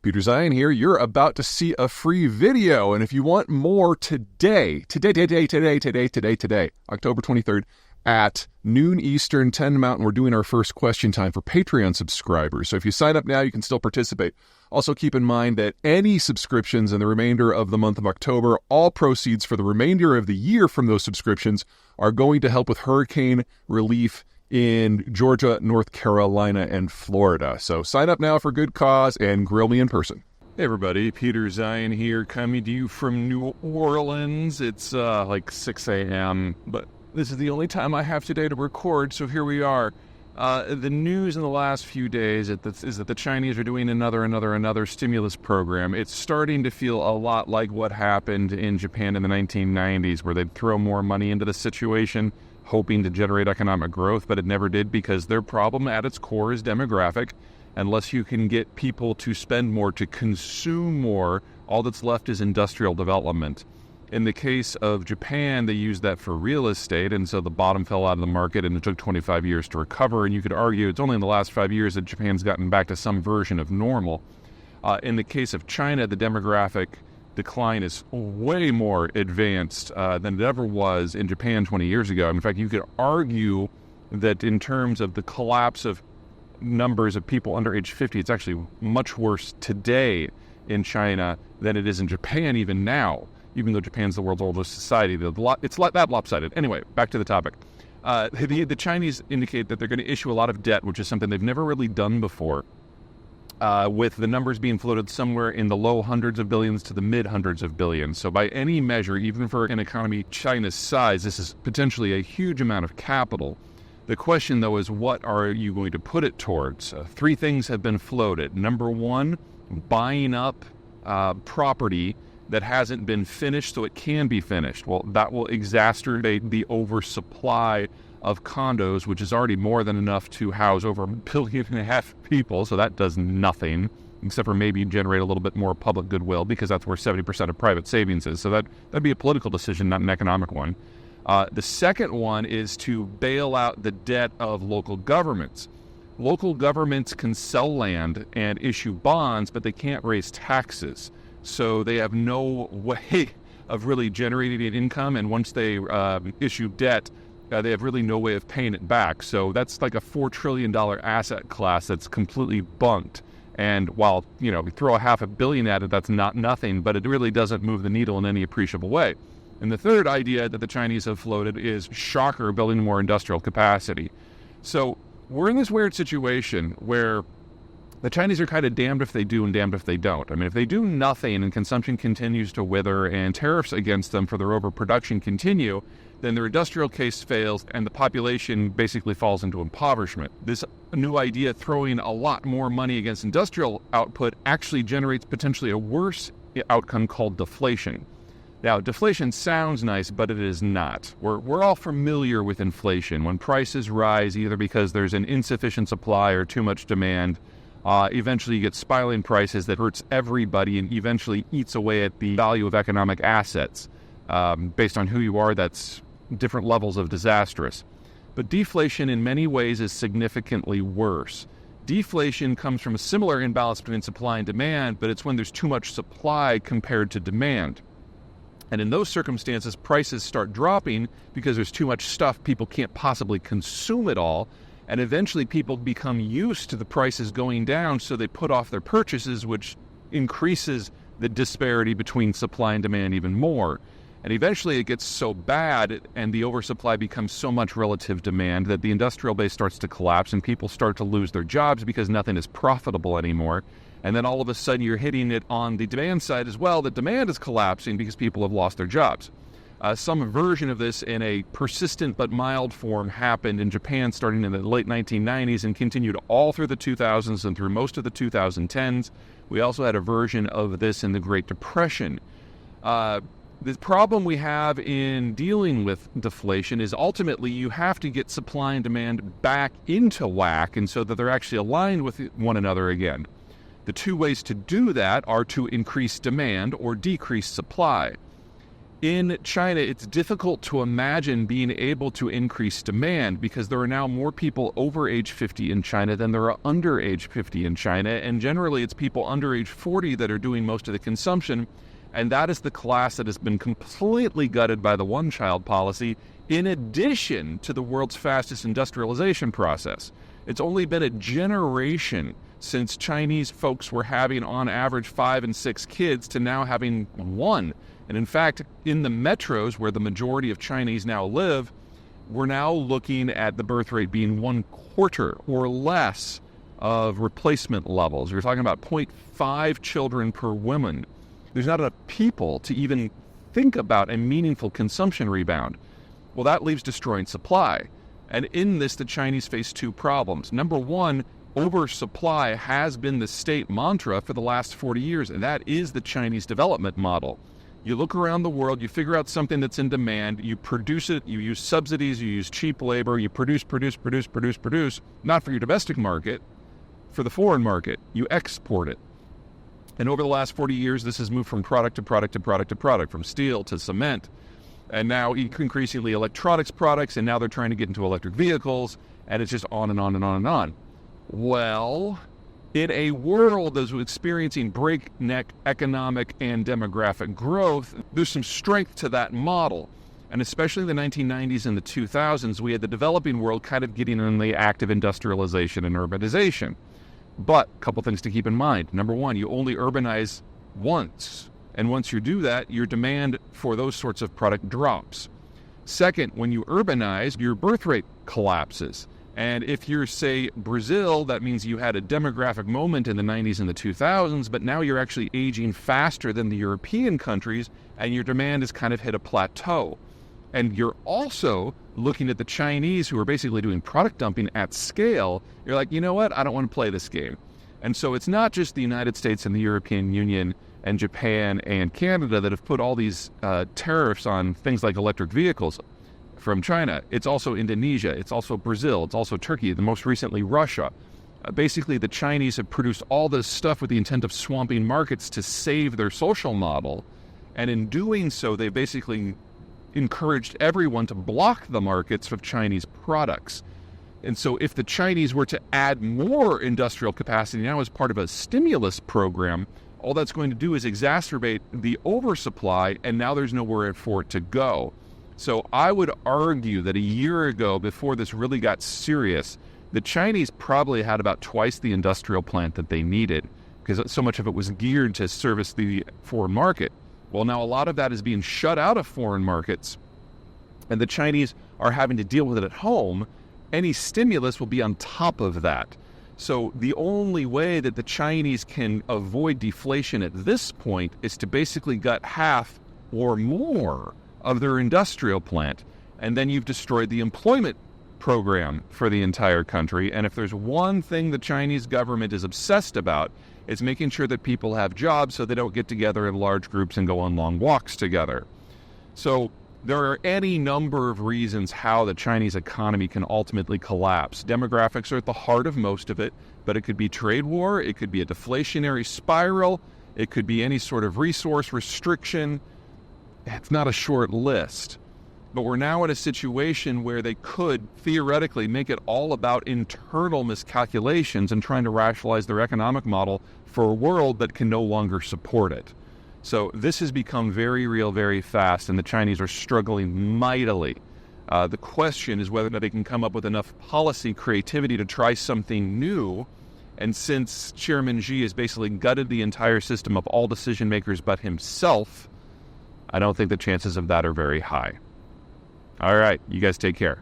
Peter Zeihan here. You're about to see a free video, and if you want more today, October 23rd, at noon Eastern, 10 Mountain, we're doing our first question time for Patreon subscribers. So if you sign up now, you can still participate. Also keep in mind that any subscriptions in the remainder of the month of October, all proceeds for the remainder of the year from those subscriptions are going to help with hurricane relief in Georgia, North Carolina, and Florida. So sign up now for good cause and grill me in person. Hey everybody, Peter Zeihan here, coming to you from New Orleans. It's like 6 a.m., but this is the only time I have today to record, so here we are. The news in the last few days is that the Chinese are doing another stimulus program. It's starting to feel a lot like what happened in Japan in the 1990s, where they'd throw more money into the situation, hoping to generate economic growth, but it never did because their problem at its core is demographic. Unless you can get people to spend more, to consume more, all that's left is industrial development. In the case of Japan, they used that for real estate, and so the bottom fell out of the market, and it took 25 years to recover. And you could argue it's only in the last 5 years that Japan's gotten back to some version of normal. In the case of China, the demographic decline is way more advanced than it ever was in Japan 20 years ago. In fact, you could argue that in terms of the collapse of numbers of people under age 50, it's actually much worse today in China than it is in Japan even now. Even though Japan's the world's oldest society, it's that lopsided. Anyway, back to the topic. The Chinese indicate that they're going to issue a lot of debt, which is something they've never really done before, with the numbers being floated somewhere in the low hundreds of billions to the mid hundreds of billions. So by any measure, even for an economy China's size, this is potentially a huge amount of capital. The question, though, is what are you going to put it towards? Three things have been floated. Number one, buying up property that hasn't been finished so it can be finished. Well, that will exacerbate the oversupply of condos, which is already more than enough to house over 1.5 billion people, so that does nothing, except for maybe generate a little bit more public goodwill, because that's where 70% of private savings is. So that'd be a political decision, not an economic one. The second one is to bail out the debt of local governments. Local governments can sell land and issue bonds, but they can't raise taxes. So they have no way of really generating an income, and once they issue debt, they have really no way of paying it back. So that's like a $4 trillion asset class that's completely bunked. And while, we throw $500 million at it, that's not nothing, but it really doesn't move the needle in any appreciable way. And the third idea that the Chinese have floated is, shocker, building more industrial capacity. So we're in this weird situation where the Chinese are kind of damned if they do and damned if they don't. I mean, if they do nothing and consumption continues to wither and tariffs against them for their overproduction continue, then their industrial case fails and the population basically falls into impoverishment. This new idea, throwing a lot more money against industrial output, actually generates potentially a worse outcome called deflation. Now, deflation sounds nice, but it is not. We're all familiar with inflation. When prices rise, either because there's an insufficient supply or too much demand, eventually you get spiraling prices that hurts everybody and eventually eats away at the value of economic assets. Based on who you are, that's different levels of disastrous. But deflation in many ways is significantly worse. Deflation comes from a similar imbalance between supply and demand, but it's when there's too much supply compared to demand. And in those circumstances, prices start dropping because there's too much stuff, people can't possibly consume it all. And eventually people become used to the prices going down, so they put off their purchases, which increases the disparity between supply and demand even more. And eventually it gets so bad and the oversupply becomes so much relative demand that the industrial base starts to collapse and people start to lose their jobs because nothing is profitable anymore. And then all of a sudden you're hitting it on the demand side as well. The demand is collapsing because people have lost their jobs. Some version of this in a persistent but mild form happened in Japan starting in the late 1990s and continued all through the 2000s and through most of the 2010s. We also had a version of this in the Great Depression. The problem we have in dealing with deflation is ultimately you have to get supply and demand back into whack and so that they're actually aligned with one another again. The two ways to do that are to increase demand or decrease supply. In China, it's difficult to imagine being able to increase demand because there are now more people over age 50 in China than there are under age 50 in China. And generally, it's people under age 40 that are doing most of the consumption. And that is the class that has been completely gutted by the one-child policy, in addition to the world's fastest industrialization process. It's only been a generation since Chinese folks were having, on average, 5 and 6 kids to now having 1. And in fact, in the metros where the majority of Chinese now live, we're now looking at the birth rate being 1/4 or less of replacement levels. We're talking about 0.5 children per woman. There's not enough people to even think about a meaningful consumption rebound. Well, that leaves destroying supply. And in this, the Chinese face 2 problems. Number one, oversupply has been the state mantra for the last 40 years, and that is the Chinese development model. You look around the world, you figure out something that's in demand, you produce it, you use subsidies, you use cheap labor, you produce, not for your domestic market, for the foreign market. You export it. And over the last 40 years, this has moved from product to product to product to product, from steel to cement, and now increasingly electronics products, and now they're trying to get into electric vehicles, and it's just on and on and on and on. Well, in a world that's experiencing breakneck economic and demographic growth, there's some strength to that model. And especially in the 1990s and the 2000s, we had the developing world kind of getting in the act of industrialization and urbanization. But a couple things to keep in mind. Number one, you only urbanize once. And once you do that, your demand for those sorts of product drops. Second, when you urbanize, your birth rate collapses. And if you're, say, Brazil, that means you had a demographic moment in the 90s and the 2000s, but now you're actually aging faster than the European countries, and your demand has kind of hit a plateau. And you're also looking at the Chinese, who are basically doing product dumping at scale. You're like, you know what? I don't want to play this game. And so it's not just the United States and the European Union and Japan and Canada that have put all these tariffs on things like electric vehicles from China. It's also Indonesia, it's also Brazil, it's also Turkey, and most recently Russia. Basically, the Chinese have produced all this stuff with the intent of swamping markets to save their social model, and in doing so, they basically encouraged everyone to block the markets of Chinese products. And so if the Chinese were to add more industrial capacity now as part of a stimulus program, all that's going to do is exacerbate the oversupply, and now there's nowhere for it to go. So I would argue that a year ago, before this really got serious, the Chinese probably had about twice the industrial plant that they needed, because so much of it was geared to service the foreign market. Well, now a lot of that is being shut out of foreign markets, and the Chinese are having to deal with it at home. Any stimulus will be on top of that. So the only way that the Chinese can avoid deflation at this point is to basically gut half or more of their industrial plant, and then you've destroyed the employment program for the entire country. And if there's one thing the Chinese government is obsessed about, it's making sure that people have jobs so they don't get together in large groups and go on long walks together. So there are any number of reasons how the Chinese economy can ultimately collapse. Demographics are at the heart of most of it, but it could be trade war, it could be a deflationary spiral, it could be any sort of resource restriction. It's not a short list. But we're now in a situation where they could theoretically make it all about internal miscalculations and trying to rationalize their economic model for a world that can no longer support it. So this has become very real very fast, and the Chinese are struggling mightily. The question is whether or not they can come up with enough policy creativity to try something new. And since Chairman Xi has basically gutted the entire system of all decision makers but himself, I don't think the chances of that are very high. All right, you guys take care.